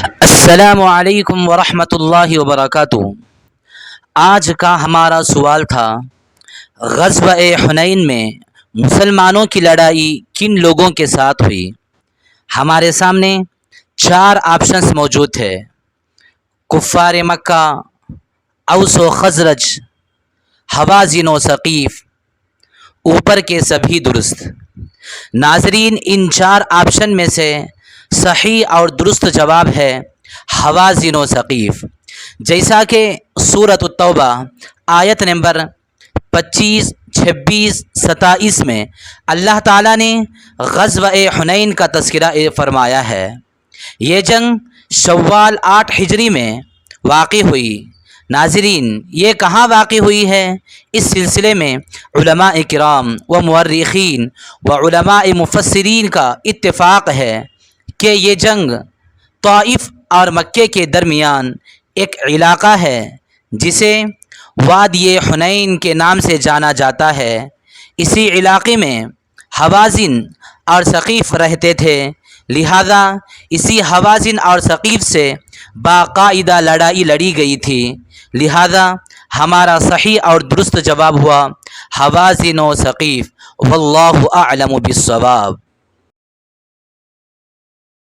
السلام علیکم ورحمۃ اللہ وبرکاتہ۔ آج کا ہمارا سوال تھا، غزوہ حنین میں مسلمانوں کی لڑائی کن لوگوں کے ساتھ ہوئی؟ ہمارے سامنے 4 آپشنز موجود تھے: کفار مکہ، اوس و خزرج، حوازن و ثقیف۔ اوپر کے سبھی درست۔ ناظرین، ان 4 آپشن میں سے صحیح اور درست جواب ہے حوازن و ثقیف، جیسا کہ سورۃ التوبہ آیت نمبر 25، 26، 27 میں اللہ تعالیٰ نے غزوہ حنین کا تذکرہ فرمایا ہے۔ یہ جنگ شوال 8 ہجری میں واقع ہوئی۔ ناظرین، یہ کہاں واقع ہوئی ہے؟ اس سلسلے میں علماء کرام و مورخین و علماء مفسرین کا اتفاق ہے کہ یہ جنگ طائف اور مکے کے درمیان ایک علاقہ ہے جسے وادی حنین کے نام سے جانا جاتا ہے۔ اسی علاقے میں حوازن اور ثقیف رہتے تھے، لہذا اسی حوازن اور ثقیف سے باقاعدہ لڑائی لڑی گئی تھی، لہذا ہمارا صحیح اور درست جواب ہوا حوازن و ثقیف۔ واللہ اعلم بالصواب۔